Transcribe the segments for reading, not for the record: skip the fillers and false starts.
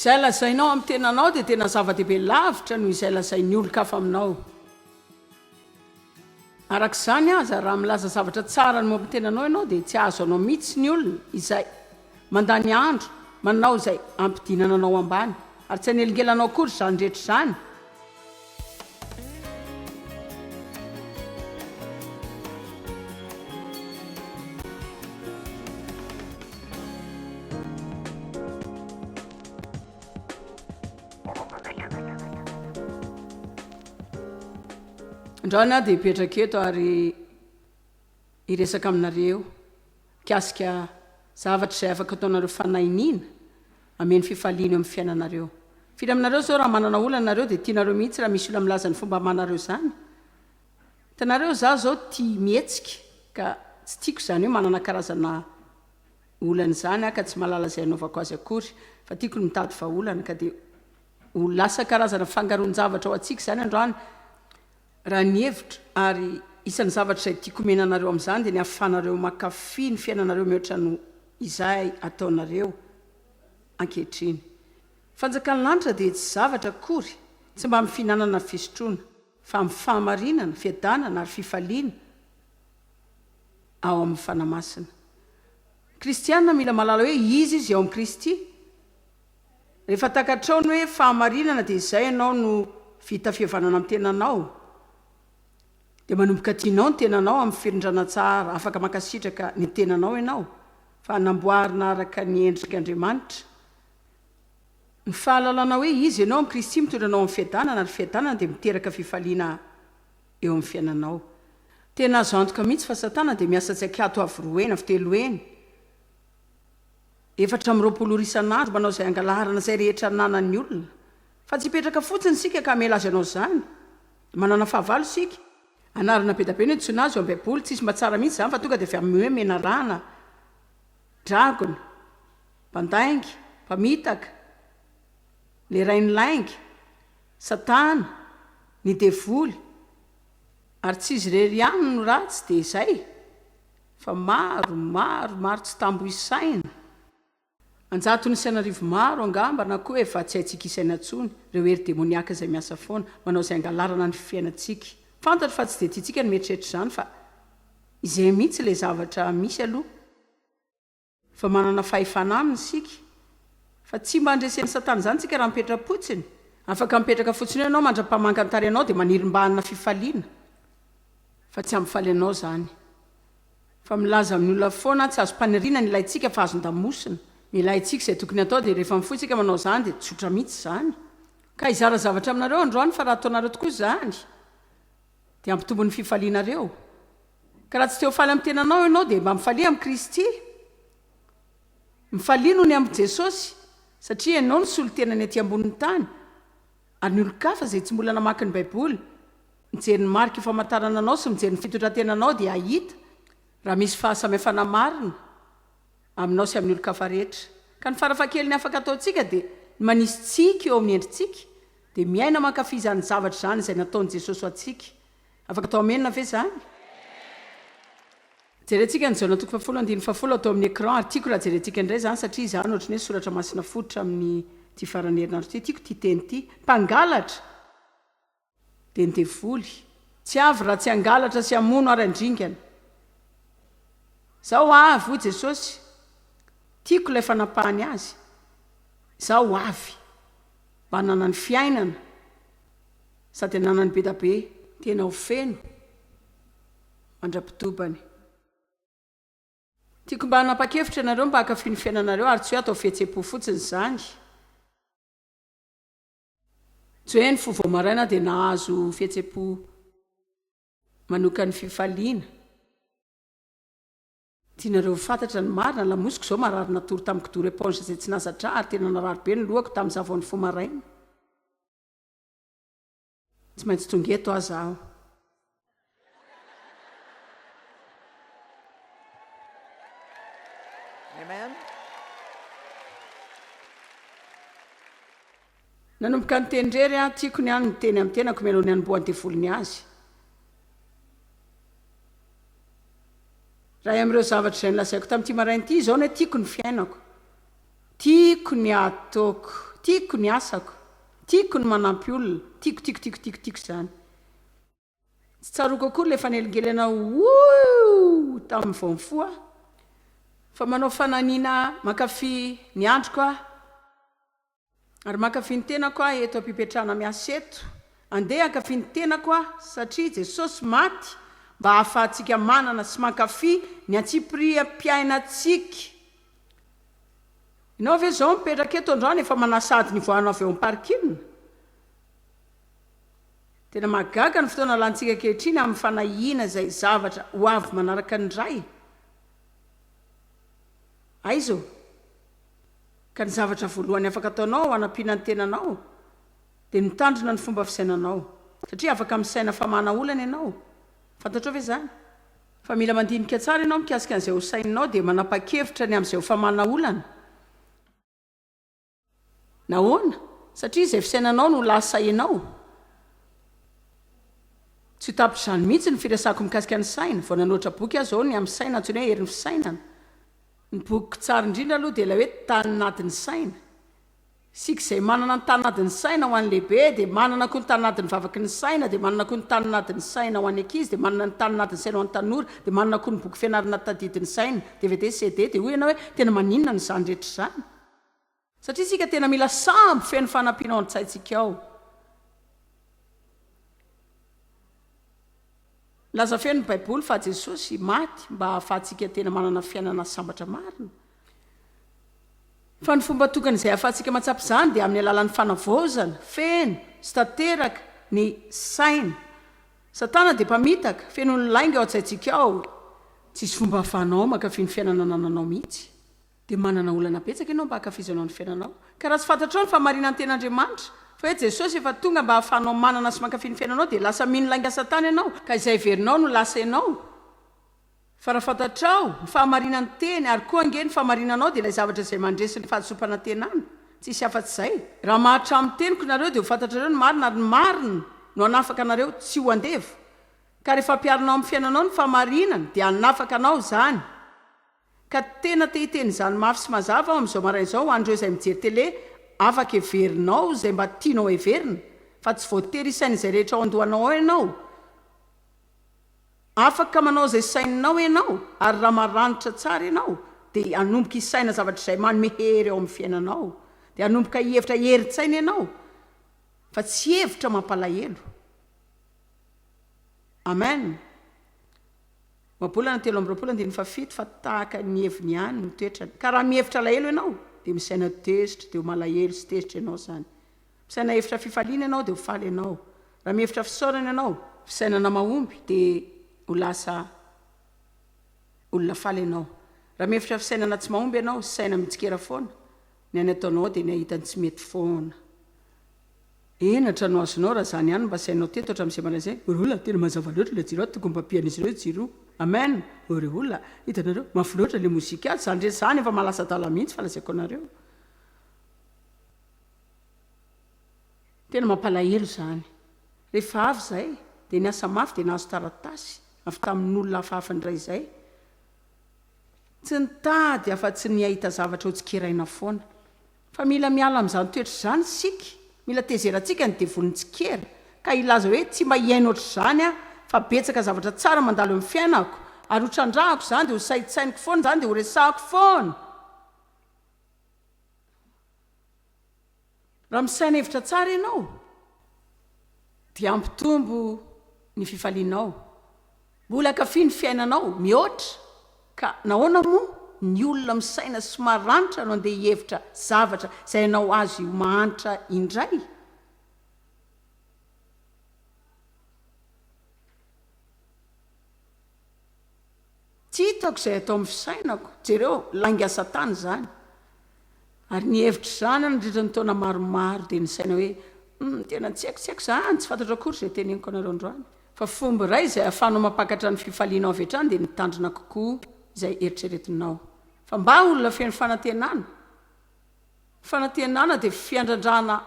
izay lazainao amin'ny tenanao dia tena zava-dehibe lavitra noho izay lazain'ny olon-kafa aminao. Arak'izany aza raha milaza zavatra tsara ny momba ny tenanao ianao dia tsy azo anao mihitsy ny olona izay mandany andro manao izay ampidinana anao ambany ary tsy hanelingelanao akory izany rehetra izany. Androany aho dia hipetraka eto ary hiresaka aminareo mikasika zavatra izay afaka ataonareo fanahinina hameno fifaliana eo amin'ny fiainanareo. Firy aminareo zao raha manana olana nareo dia tianareo mihitsy raha misy olona milaza ny fomba manareo izany. Hitanareo za zao tia mihetsika ka tsy tiako izany hoe manana karazana olana izany ka tsy mahalala izay anaovako azy akory fa tiako ny mitady vahaolana ka dia ho lasa karazana fangaron-javatra ao antsika izany androany. Raha ny hevitra ary isan'ny zavatra izay tiako menanareo amin'izany dia ny ahafahanareo mankafy ny fiainanareo mihoatra no izay ataonareo ankehitriny. Fanjakan'ny lanitra dia tsy zavatra akory tsy mba amin'ny fihinanana fisotroana fa amin'ny fahamarinana, fiadanana ary fifaliana ao amin'ny fanamasina. Kristianina mila malala hoe izy eo amin'ny Kristy. Rehefa takatrao ny hoe fahamarinana dia izay ianao no vita fihavanana amin'ny tenanao. Dia manomboka tianao ny tenanao amin'ny firindrana tsara afaka mankasitraka ny tenanao ianao fa namboarina araka ny endrik'Andriamanitra. Ny fahalalana hoe izy ianao amin'ny Kristy mitondra anao amin'ny fiadanana ary fiadanana dia miteraka fifaliana eo amin'ny fiainanao. Tena azo antoka mihitsy fa Satana dia miasa tsy akato avy-roena avy telo eny 420 isan'andro manao izay angalarana izay rehetra nanan'ny olona fa tsy hipetraka fotsiny isika ka hamela azy anao izany. Manana fahavalo isika anarana be da be ny antsoina azy eo amin'ny Baiboly tsisy mba tsara mihitsy izany fa tonga dia avy amin'ny hoe menarana, dragona, mpandainga, mpamitaka, le rain'ny lainga, Satana, ny devoly ary tsy izy irery ihany no ratsy dia izay fa maro tsy tambo isaina. Anjato ny isan'arivo maro angamba na koa efa tsy haintsika isaina intsony ireo hery demoniaka izay miasa foana manao izay angalarana ny fiainantsika. Fantatra fa tsy dia tiantsika ny mieritreritra izany fa izay mihitsy ilay zavatra misy aloha fa manana fahefana aminy isika fa tsy mba handresen'ny Satana izany tsika raha mipetra-potsiny. Afaka mipetraka fotsiny ianao mandra-pamangan-tary anao dia manirim-banina fifaliana fa tsy amin'ny faly anao izany. Fa milaza amin'ny olona foana tsy azo mpaniriana ny ilayntsika fa azon-damosina. Ny ilayntsika izay tokony atao dia rehefa mifoy isika manao izany dia tsotra mihitsy izany. Ka hizara zavatra aminareo androany fa raha ataonareo tokoa izany dia ampitombo ny fifalianareo. Ka raha tsy teo faly amin'ny tenanao ianao dia mba mifalia amin'ny Kristy. Mifalia noho ny amin'ny Jesosy satria ianao ny solo-tenany aty ambonin'ny tany ary ny olon-kafa izay tsy mbola namaky ny Baiboly mijery ny marika famantarana anao sy mijery ny fitondran-tenanao dia ahita raha misy fahasamihafana marina aminao sy amin'ny olon-kafa rehetra. Ka ny farafahakeliny afaka ataontsika dia ny manisy tsika eo amin'ny endritsika dia miaina mankafy izany zavatra izany izay nataon'i Jesosy ho antsika. Afaka atao amenina ve izany? Jerentsika ny Jaona 1:17 atao amin'ny écran ary tiako raha jerentsika indray izany satria izany ohatrany hoe soratra masina fototra amin'ny ty farany herinandro ty. Tiako ty teny ty. Mpangalatra dia ny devoly. Tsy avy raha tsy hangalatra sy hamono ary handringana. Zaho avy hoy Jesosy. Tiako ilay fanapahany azy. Zaho avy mba hanana ny fiainana sady hanana ny be da be tena ho feno mandra-pitobany. Tiako mba hanapa-kevitra ianareo mba hankafy ny fiainanareo ary tsy hoe atao fihetsem-po fotsiny izany. Tsy hoe ny fo maraina dia nahazo fihetsem-po manoka ny fifaliana. Tianareo fantatra ny marina lamosiko izao marary natory tamin'ny kidoro éponge izay tsy nazatra ary tena narary be ny lohako tamin'ny zavaon'ny fo maraina. Tsy maintsy tonga eto aho zaho. Amen. Nanomboka ny teny rery tiako ny any ny teny amin'ny tenako mialoha ny anombohan'ny devoliny azy. Raha amin'ireo zavatra izay nilazaiko tamin'ity maraina ity izao ny tiako ny fiainako. Tiako ny ataoko, tiako ny asako, tiako ny manampy olona, tiako zany. Tsy tsaroko akory le fanelingelana tamin'ny vaomfoa, fa manao fananiana makafy ny androko ary makafy ny tenako eto ampipetrahana miasa eto, andeha akafy ny tenako satria Jesosy maty mba hahafahantsika manana sy makafy ny antsipiriam-piainantsika. Ianao ve zao mipetraka eto androany efa manasady ny voanao avy eo am-parikina? Tena magaga ny fotoana lantsika kehitriny amin'ny fanahina izay zavatra ho avy manaraka ny ray. Aizo, ka ny zavatra voalohany afaka ataonao hanampiana ny tenanao dia mitandrina ny fomba fisainanao, satria afaka misaina famana olana ianao. Fantatrao ve zany? Fa mila mandinika tsara ianao mikasika an'izay ho sainao dia manapa-kevitra ny amin'izay ho famana olana. Nahoana? Satria izay fisainanao no lasa ianao. Tsy tapitra izany mihitsy ny firesako mikasika ny saina, vao nanoatra boky aho zao ny amin'ny saina antsoina hoe herin'ny fisainana. Ny boky tsara indrindra aloha dia ilay hoe tany anatin'ny saina. Sika izay manana ny tany anatin'ny saina ho an'ny lehibe, dia manana koa ny tany anatin'ny vavaky ny saina, dia manana koa ny tany anatin'ny saina ho an'ny ankizy, dia manana ny tany anatin'ny saina ho an'ny tanora, dia manana koa ny boky fianarana tadidin'ny saina, DVD, CD, dia hoy ianao hoe tena maninona n'izany rehetra izany. Satria sika tena mila samby feno fanampiana ao an-tsaintsika ao. Laza feno ny Baiboly fa Jesosy maty mba hahafahantsika tena manana fiainana sambatra marina. Fa ny fomba tokana izay hahafahantsika matsapy izany dia amin'ny alalan'ny fanavaozana, feno, sy tanteraka ny saina. Satana dia mpamitaka, feno ny lainga ao an-tsaintsika ao. Tsisy fomba hahafahanao makafy ny fiainana anananao mihitsy. Dia manana olana betsaka ianao mba hankafizanao ny fiainanao. Ka raha tsy fantatrao ny famarinan'ny ten'Andriamanitra fa hoe Jesosy efa tonga mba hahafahanao manana sy mankafy ny fiainanao dia lasa mino lainga Satana ianao, ka izay verinao no lasa ianao. Fa raha fantatrao ny fahamarinan'ny teny ary koa ange ny fahamarinanao dia ilay zavatra izay mandresy ny fahasopana tenana, tsisy afa-tsy izay. Raha mahatramin'ny teniko nareo dia ho fantatrareo ny marina ary ny marina no hanafaka anareo tsy ho andevo. Ka rehefa ampiarinao amin'ny fiainanao ny fahamarinana dia hanafaka anao izany. Ka tena te-hiteny izany mafy sy mazava amin'izao maraina izao ho an'ireo izay mijery tele, afaka heverinao izay mba tianao heverina, fa tsy voatery isaina izay rehetra ao andohanao ao ianao. Afaka manao izay saininao ianao, ary raha maranitra tsara ianao dia hanomboka isaina zavatra izay manome hery ao amin'ny fiainanao, dia hanomboka hihevitra herin-tsaina ianao, fa tsy hevitra mampalahelo. Amen. Mabolana 3:7 fa tahaka ny heviny ihany ny toetrany. Ka raha mihevitra alahelo ianao dia misaina tezitra dia ho malahelo sy tezitra ianao zany. Misaina hevitra fifaliana ianao dia ho faly ianao. Raha mihevitra fisaorana ianao, fisainana mahomby dia ho lasa olona faly ianao. Raha mihevitra fisainana tsy mahomby ianao, saina mitsikera foana, ny any ataonao dia ny ahitany tsy mety foana. Enatra no azonao raha zany ihany mba sainao teto hatramin'izay manazay. Olona tena mazava loatra ilay jiro, tokony mpampian'izy ireo jiro. Amen. Ore olona, hitanareo mafy loatra ilay mozika azy, zany rehetra zany efa malasa dala mihitsy falazaiko anareo. Tena mampalahelo zany. Rehefa avy izay dia niasa mafy dia nahazo taratasy avy tamin'olona hafahafa ndray izay. Tsy nitady afa-tsy ny ahita zavatra ho tsikeraina foana. Fa mila miala amin'izany toetra izany sika. Mila tezerantsika ny devolon-tsikera, ka ilaza hoe tsy mba hiaino ohatr'izany fa betsaka zavatra tsara mandalo amin'ny fiainako, ary ho trandrahako izany dia ho saitsainiko foana izany dia ho resahako foana. Raha misaina hevitra tsara ianao dia ampitombo ny fifalianao, mbola ankafy ny fiainanao mihoatra. Ka nahoana moa ny olona misaina sy maranitra no andeha hihevitra zavatra izay ianao azy ho mahantra indray? Tsy hitako izay atao amin'ny fisainako, jereo lainga Satana izany. Ary ny hevitra izany nandritra ny taona maromaro dia ny saina hoe tena tsy haiko izany, tsy fantatra akory izay teneniko anareo androany. Fa fomba iray izay ahafahanao mampakatra ny fifalianao avy hatrany dia nitandrina kokoa izay eritreretinao. Fa mba olona feno fanantenana. Fanantenana dia fiandrandrana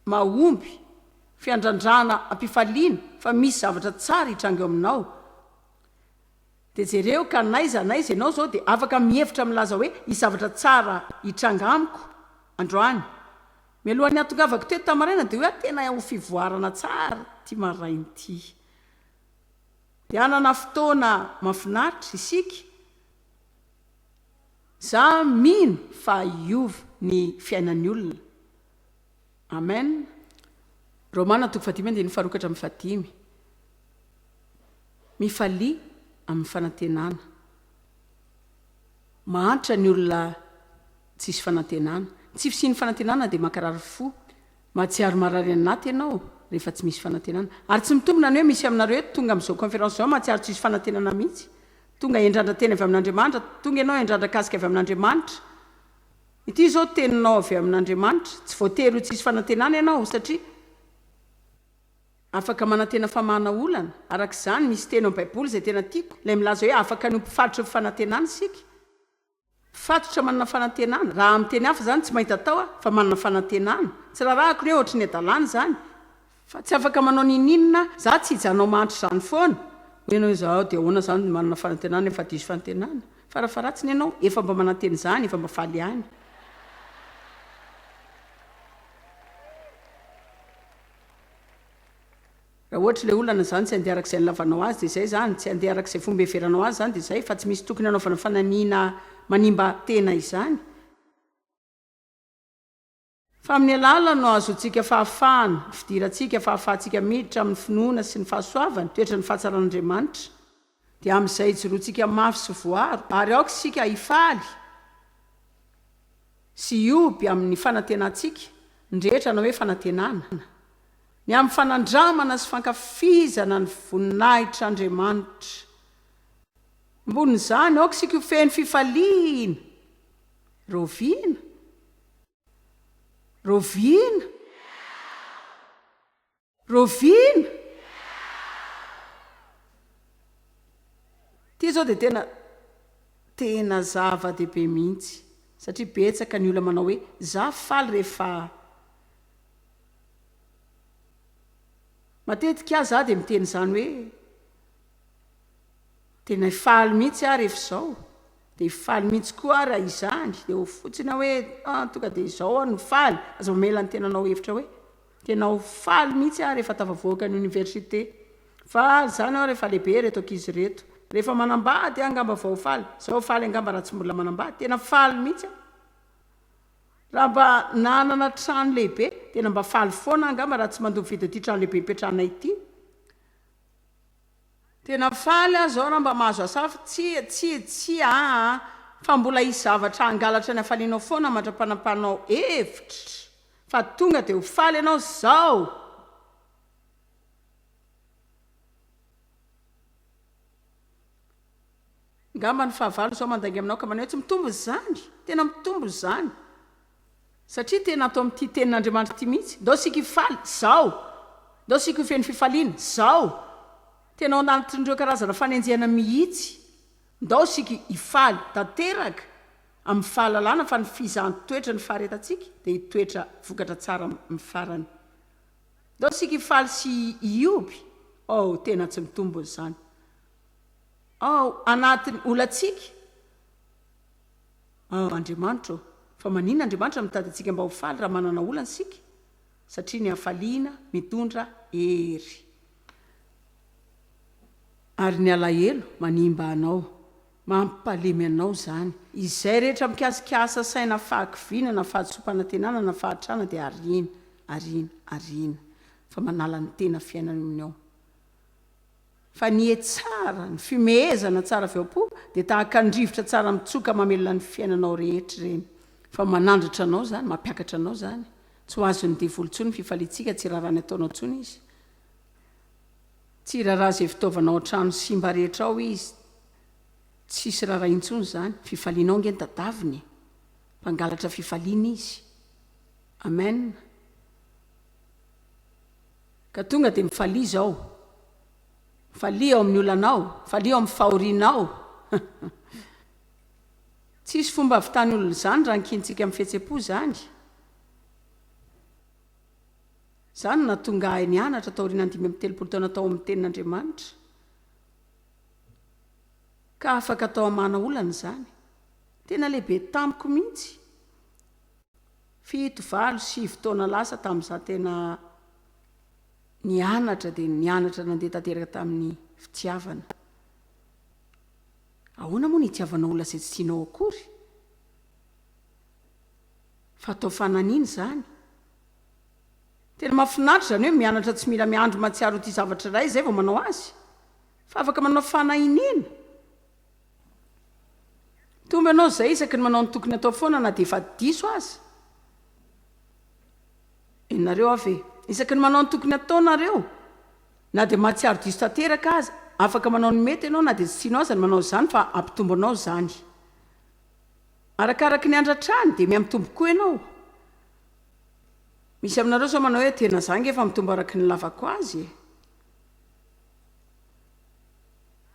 mahomby, fiandrandrana ampifaliana, fa misy zavatra tsara hitranga eo aminao. Dia jereo ka naiza ianao zao dia afaka mihevitra milaza hoe hisy zavatra tsara hitranga amiko androany. mialohan'ny atongavako teto tamaraina dia hoe tena ho fivoarana tsara ty marainy ty dia anana fotoana mafinaritra isika za mino fa iova ny fiainan'ny olona amen Romana 5:25 mifalia amin'ny fanantenana mahantra ny olona tsisy fanantenana tsy fisiny fanantenana dia makarary fo mahatsiaro marary anaty ianao rehefa tsy misy fanantenana ary tsy mitombina ny hoe misy aminareo tonga amin'izao conférence zao mahatsiaro tsisy fanantenana mihitsy tonga endrandra-teny avy amin'Andriamanitra tonga ianao endran-drakasika avy amin'Andriamanitra ity zao teninao avy amin'Andriamanitra tsy voatery ho tsisy fanantenana ianao satria afaka manantena famahana olana arak'izany misy teny ao Baiboly izay tena tiako ilay milaza hoe afaka ny mpifarotra ny fanantenana isika fatotra manana fanantenana raha amin'ny teny hafa zany tsy mahita tao fa manana fanantenana tsy rarahako ny hoe ohatry ny adalana zany fa tsy afaka manao ninina za tsy hijanao mahantra zany foana hoenao izao dia ahoana zany manana fanantenana efa diso fanantenana farafaratsiny ianao efa mba mananteny zany efa mba faly any raha ohatra ilay olana zany tsy handeha arak'izay nilavanao azy dia izay zany tsy handeha arak'izay fomba heveranao azy zany dia izay fa tsy misy tokony anaovana fananiana manimba tena izany fa amin'ny alala no azotsika fahafahana fidirantsika fahafahantsika miditra amin'ny finoana sy ny fahasoavany toetra ny fahatsaran'Andriamanitra dia amin'izay joroantsika mafy sy voaro ary aoka isika hifaly sy ioby amin'ny fanantenantsika ndrehetra na hoe fanantenana ny amin'ny fanandramana sy fankafizana ny voninahitr'Andriamanitra ambon'izany aoka isika ho feny fifaliana roviana ty zao dia tena zava-dehibe mihitsy satria betsaka ny olona manao hoe za faly rehefa matetika aho za dia miteny izany hoe tena hifaly mihitsy aho rehefa izao dia hifaly mihitsy koa aho raha izany dia ho fotsiny hoe tonga dia izao aho no faly aza mamela ny tenanao hevitra hoe tena ho faly mihitsy aho rehefa tafavoaka ny université faly zany aho rehefa lehibe reto ankizy reto rehefa manambady angamba vao faly zao faly angamba raha tsy mbola manambady tena faly mihitsy aho raha mba nanana trano lehibe tena mba faly foana angamba raha tsy mandomy vidy ity trano lehibe hipetrahana ity tena faly aho zao raha mba mahazo asafa tsy fa mbola hisy zavatra hangalatra ny hafalianao foana mandra-panampanao hevitra fa tonga dia ho faly ianao zao ngamba ny fahavalo zao mandangy aminao ka manao hoe tsy mitombo zany tena mitombo zany satria tena atao amin'ity tenin'Andriamanitra ity mihitsy ndao sika hifaly zao ndao sika ho feny fifaliana zao tena ao anatin'ireo karazana fanenjehana mihitsy ndao sika hifaly tanteraka amin'ny fahalalana fa ny fizahany toetra ny faharetantsika dia hitoetra vokatra tsara amin'ny farany ndao sika hifaly sy ioby tena tsy mitombo zany anatin'ny olantsika Andriamanitra fa maninona Andriamanitra mitady antsika mba ho faly raha manana olana sika satria ny hafaliana mitondra hery ary ny alahelo manimba anao mampalemy anao zany izay rehetra mikasikasa saina fahakiviana na fahatsopanantenana na fahatrana dia arina fa manala ny tena fiainana aminao fa ny tsara ny fimehezana tsara avy-ao-po dia tahaka ny rivotra tsara mitsoka mamelona ny fiainanao rehetra reny fa manandratra anao zany mampiakatra anao zany tsy ho azony devoly tsony ny fifalitsika tsy rarany ataonao tsony izy tsy raraha izay fitaovanao an-trano simba rehetra ao izy tsisy raraha intsony zany fifalianao angeny tadaviny mpangalatra fifaliana izy amen ka tonga dia mifalia zao falia ao amin'ny olanao falia ao amin'ny fahorianao tsisy fomba avitany olona zany raha nkintsika amin'ny fihetsem-po zany natonga ahy nianatra taoriana 5 taona tao amin'ny tenin'Andriamanitra ka afaka atao amana olana zany tena lehibe tamiko mihitsy 7 lasa tamin'izah tena nianatra dia nianatra nandeha tanteraka tamin'ny fitiavana. Ahoana moa ny hitiavanao olona izay tsy tianao akory? Fa atao fananiana izany. Tena mahafinaritra izany hoe mianatra tsy mila miandro matsiaro ity zavatra iray izay vao manao azy. Fa afaka manao fanahiniana. Tomba ianao izay isaky ny manao ny tokony atao foana na dia efa diso aza. Ianareo avy isaky ny manao ny tokony ataonareo na dia matsiaro diso tanteraka aza, afaka manao ny mety ianao na dia tsy tianao aza ny manao izany fa ampitombo anao izany. Arakaraka ny andratrany dia miamitombo koa ianao. Misy aminareo sao manao hoe tena zangy efa mitombo araka ny lavako azy.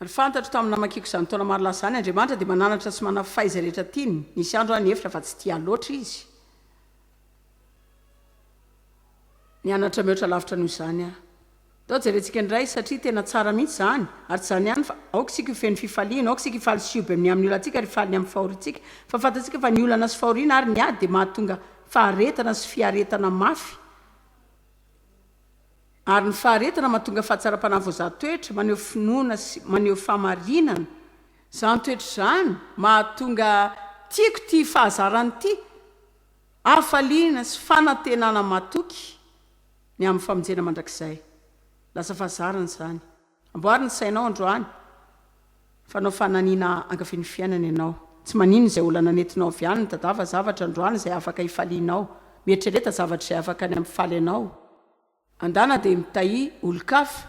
Ary fantatro tamin'ny namakiko izany taona maro lasa izany Andriamanitra dia mananatra sy manana fahaiza rehetra tiany. Nisy andro any hevitra fa tsy tia loatra izy. Nianatra mihoatra lavitra noho izany aho. Tao jerentsika indray satria tena tsara mihitsy izany. Ary tsy izany ihany fa aoka isika hifeny fifaliana, aoka isika hifaly sy ioby amin'ny olonantsika ary hifaly ny amin'ny fahoriantsika. Fa fantatsika fa ny olana sy fahoriana ary ny ady dia mahatonga faharetana sy fiaretana mafy. Ary ny faharetana mahatonga fahatsara-panahy voazatoetra, maneho finoana sy maneho fahamarinana. Izany toetra izany mahatonga tiako ty fahazarany ity, hafaliana sy fanantenana matoky ny amin'ny famonjena mandrakizay. Lasa fahazarana izany. Amboary ny sainao androany. Fanao fananiana ankafiny fiainana ianao. Tsy manino izay olana nentinao avy any, tadava zavatra androany izay afaka hifalianao. Mieritreretra zavatra izay afaka ny amin'ny faly anao. Andana dia mitahi olo-kafa.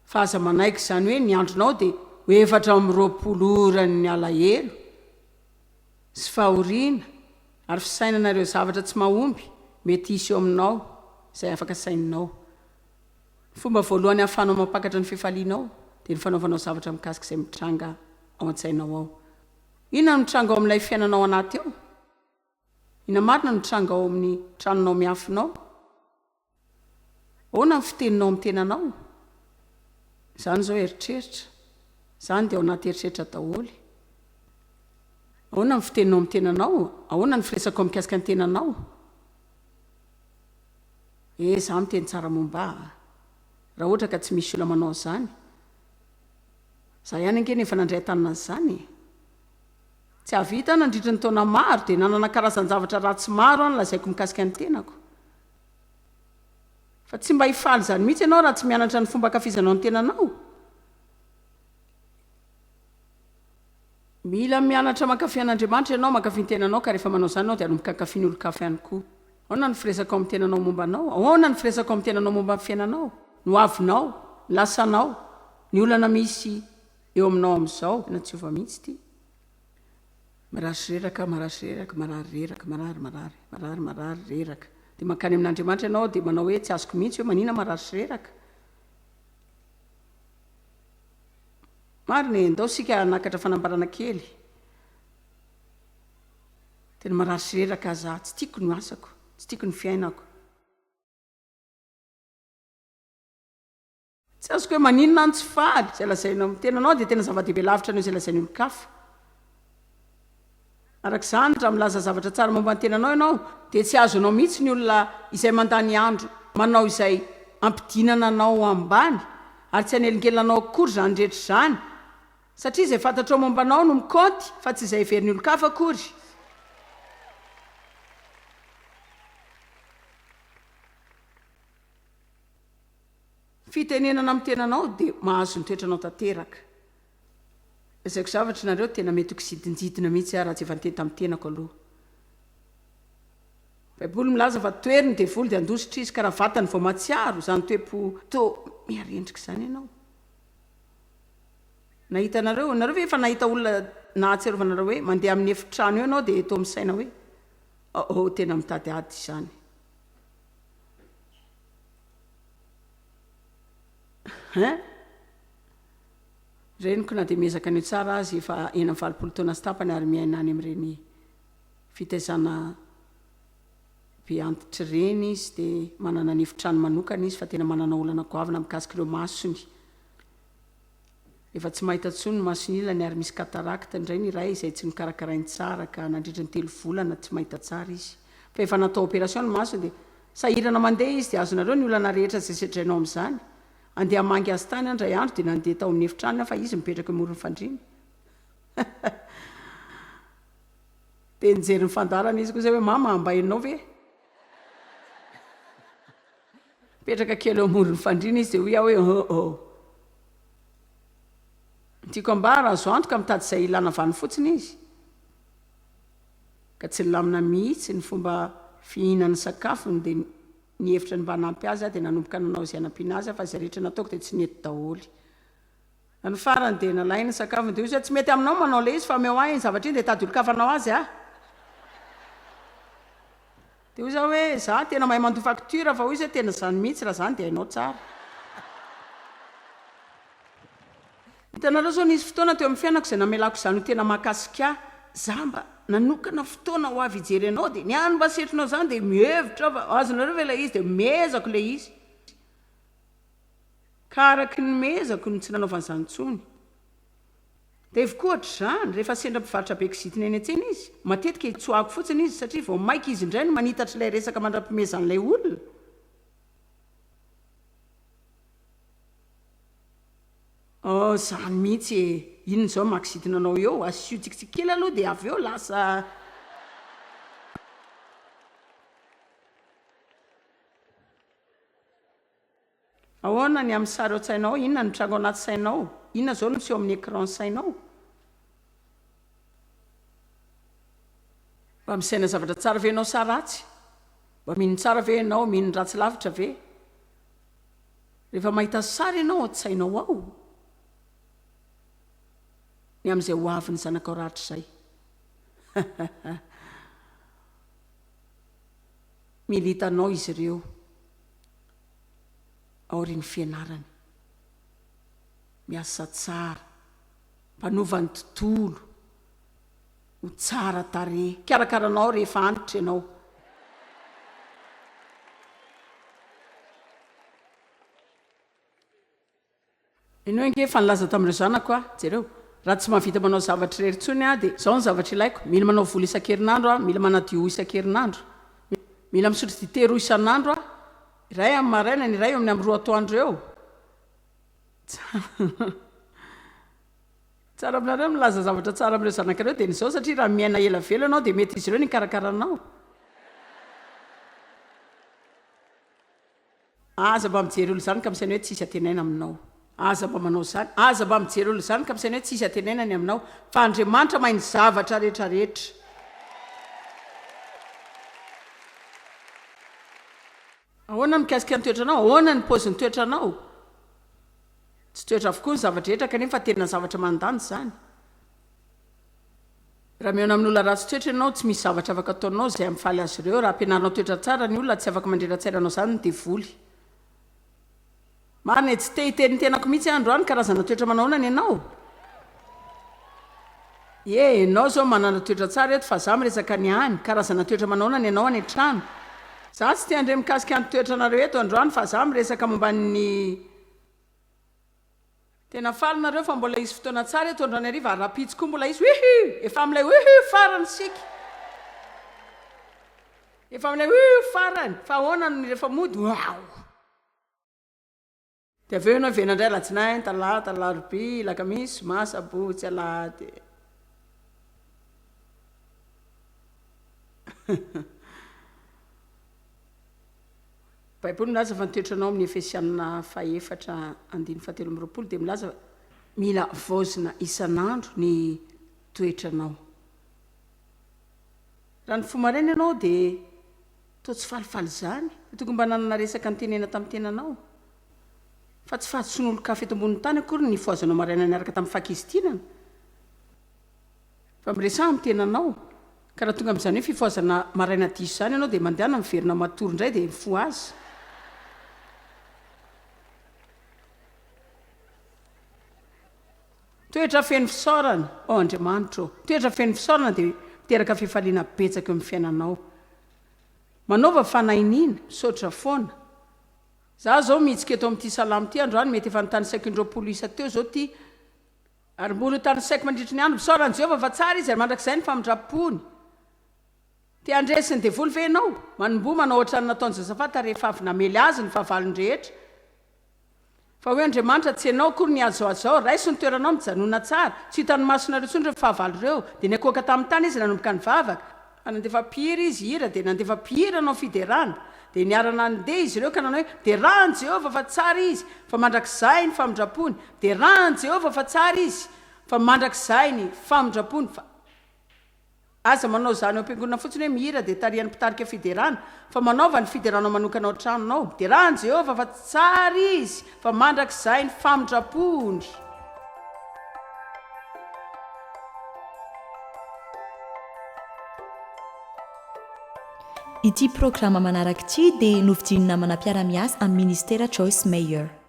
Fa aza manaiky izany hoe ny andronao dia ho 420 ora ny alahelo sy fahoriana ary fisainanareo zavatra tsy mahomby mety hisy eo aminao izay afaka saininao. Fomba voalohany ahafahanao mampakatra ny fifalianao dia ny fanaovanao zavatra mikasika izay mitranga ao an-tsainao ao. Inona no mitranga ao amin'ilay fiainanao anaty ao? Inona marina no mitranga ao amin'ny tranonao miafinao? Ahoana ny fiteninao amin'ny tenanao? Izany izao eritreritra. Izany dia ao anaty eritreritra daholo. Ahoana ny fiteninao amin'ny tenanao? Ahoana ny firesako mikasika ny tenanao? Izaho miteny tsara momba. Raha ohatra ka tsy misy olona manao izany. Izaho ihany ange nefa nandray tanana izany. Tsy havita nandritra ny taona maro dia nanana karazan-javatra ratsy maro any lazaiko mikasika ny tenako. Fa tsy mba hifaly izany mihitsy ianao raha tsy mianatra ny fomba hankafizanao ny tenanao. Mila mianatra mankafy an'Andriamanitra ianao mankafy ny tenanao ka rehefa manao izany ianao dia hanomboka hankafy ny olo-kafa ihany koa. Ahoana ny firesako amin'ny tenanao momba anao? Ahoana ny firesako amin'ny tenanao momba amin'ny fiainanao? Ny avinao, ny lasanao, ny olana misy eo aminao amin'izao. Na tsy ova mihitsy ity. Marary reraka, marary reraka, marary reraka, marary reraka. Dia mankany amin'Andriamanitra ianao dia manao hoe tsy azoko mihitsy hoe manina marary reraka. Marina ndao sika hanakatra fanambarana kely. Tena marary reraka aza, tsy tiako ny asako, tsy tiako ny fiainako. Tsy azoko hoe maninona ny tsy faly izay lazainao amin'ny tenanao dia tena zava-dehibe lavitra anao izay lazain'ny olo-kafa. Arak'izany raha milaza zavatra tsara momba ny tenanao ianao dia tsy azonao mihitsy ny olona izay mandany andro manao izay ampidinana anao ambany ary tsy hanelingelinanao akory izany rehetra izany satria izay fantatrao momba anao no mikaonty fa tsy izay heverin'ny olo-kafa akory. Fitenenana amin'ny tenanao dia mahazo ny toetranao tanteraka. Izayko zavatra nareo tena mety ho kisidinjidina mihitsy raha tsy efa niteny tamin'ny tenako aloha. Baiboly milaza fa toeriny dia voly dia andositra izy ka raha vatany vao matsiaro izany toepo to miarendrika izany ianao. Nahita nareo ve efa nahita olona nahatsiarovanareo hoe mandeha amin'ny efitrano eo ianao dia eto misaina hoe tena mitady ady izany. Reniko na dia miezaka ny tsara azy efa 40 taona sy tapany ary miaina any amin'ireny fitaizana be antitra ireny izy dia manana ny efitrano manokana izy fa tena manana olana goavana mikasika ireo masony. Efa tsy mahita intsony ny masony ilany ary misy katarakta indray ny iray izay tsy nikarakarainy tsara ka nandritra ny 3 volana tsy mahita tsara izy. fa efa natao opération maso dia sahirana mandeha izy dia azonareo ny olana rehetra zay setrainao amin'izany andeha hamangy azy tany andray andro dia nandeha tao amin'ny efitrany fa izy mipetraka morony fandriny dia nijery ny fandarana izy koa zay hoe mama ambainao ve mipetraka kely eo morony fandriny izy dia hoe hoe tiako ambara azo antoka mitady izay ilana vany fotsiny izy ka tsy lamina mihitsy ny fomba fihinany sakafony dia nihevitra ny mba nampy azy dia nanomboka nanao izay anampina azy fa izay rehetra nataoko dia tsy nety daholy ny farany dia nalainy ny sakafony dia ozy tsy mety aminao manao le izy fa meo ahy zavatra iny dia tady olo-kafanao azy dia ozy hoe za tena mahay mando facture fa ozy tena zany mihitsy raha zany dia hainao tsara hitanareo zao nisy fotoana teo amin'ny fiainako izay namelako izany ho tena mahakasika za mba nanokana fotoana ho avy ijery anao dia ny any mba setrinao zany dia mihevitra fa azonareo ve ilay izy dia mezako ilay izy ka araky ny mezako ny tsy nanaovan'izany intsony dia evokohatra zany rehefa sendra mpivarotra be kizitiny eny an-tsena izy matetika hitsoahako fotsiny izy satria vao maika izy indray no manitatra ilay resaka mandra-pimezan'ilay olona zany mihitsy inony zao makizitina anao eo asio tsikitsik kely aloha dia avy eo lasa ahoana ny amin'ny sary ao tsainao inona ny trango anaty sainao inona zao no miseho amin'ny écran sainao mba misaina zavatra tsara ve anao sa ratsy mba mihiny tsara ve ianao mihiny ratsy lavitra ve rehefa mahita sary ianao ao tsainao ao ny amin'izay ho avy ny zanakao ratra izay militanao izy ireo aoriany fianarany miasa tsara mpanovany tontolo ho tsara tare karakaranao rehefa antitra ianao ianao nge fa nilaza tamin'ireo zanako jereo raha tsy mahavita manao zavatra reritsony dia zao ny zavatra ilaiko mila manao vola isan-kerinandro mila manadio isan-kerinandro mila misotro dite roa isan'andro iray amin'ny maraina ny iray eo amin'ny amin'ny roa atoandro eo tsara aminareo milaza zavatra tsara amin'ireo zanakareo dia nizao satria raha miaina ela velo ianao dia mety izy ireo ny karakaranao aza mba mijery olo zany ka misaina hoe tsisy atenaina aminao aza mba manao zany aza mba mijery olo zany ka misaina hoe tsisy atenainany aminao fa andriamanitra mahay ny zavatra rehetrarehetra ahoana mikasika ny toetranao ahoana ny paoziny toetranao tsy toetra avokoa ny zavatra rehetra kanefa tena zavatra mandany zany raha miona amin'ny olona ratsy toetra ianao tsy misy zavatra afaka ataonao zay ami'faly azy ireo raha ampianarinao toetra tsara ny olona tsy afaka mandrera-tsairanao zany ny devoly marina tsy te hiteny tenako mihitsy androany karazana toetra manaonany ianao enao zao manana toetra tsara eto fa za miresaka ny any karazana toetra manaonany ianao any an-trano za tsy te andre mikasika ny toetranareo eto androany fa za miresaka momban'ny tena falonareo fa mbola izy fotoana tsara eto androany ariva rapitsy koa mbola izy hihi efa amin'ilay hihi farany sika efa amin'ilay hihi farany fa ahoanany rehefa mody ao dia aveo ianao venandray latsinainy talata larobia lakamisy zoma sabotsy alahady baiboly milaza fa nitoetranao amin'ny efesianina faefatra andiny fahatelo amby roapolo dia milaza mila vaozina isan'andro ny toetranao raha ny fomaraina ianao dia to tsy falifaly zany tokony mba nanana resaka ny tenena tamin'ny tenanao fa tsy fahatson'olo kafe eto amboniny tany akory ny foazanao maraina niaraka tamin'ny fakisitinana fa miresaha amin'ny tenanao ka raha tonga amin'izany hoe fifoazana maraina diso zany ianao dia mandehana miverina matory indray dia mifo azy toetra feno fisaorana andriamanitra toetra feno fisaorana dia miteraka fifaliana betsaka eo amin'ny fiainanao manaova fanainina misaotra foana za zao mihitsika eto amin'ity salamo ty androany mety efa nitany saiko indroapolo isa teo zao ty ary mbola tany saiko mandritry ny andro misaorany jehovah fa tsara izy ary mandrakizay ny famindrapony tia andresiny devoly venao manombo manao ohatrany nataony zazafata rehefa avy namely azy ny fahavalon-drehetra fa hoe andriamanitra tsy ianao kory ny azoazao raiso ny toeranao mijanona tsara tsy hitany masonareo tsony reo fahavalo ireo dia nyakoaka tamin'ny tany izy nanomboka nyvavaka fa nandefa pihira izy hira dia nandefa pihira anao fiderana dia niarana andeha izy ireo ka nanao hoe dia rany Jehova fa tsara izy fa mandrakizay ny famindrapony dia rany Jehova fa tsara izy fa mandrakizay ny famindrapony fa aza manao zany eo am-piangonana fotsiny hoe mihira dia tarihan'ny mpitarika fiderana fa manaova ny fideranao manokana ao tranonao dia rany Jehova fa tsara izy fa mandrakizay ny famindrapony. Ity programa manaraka ity dia novidinina manam-piara-miasa amin'ny ministera Joyce Meyer.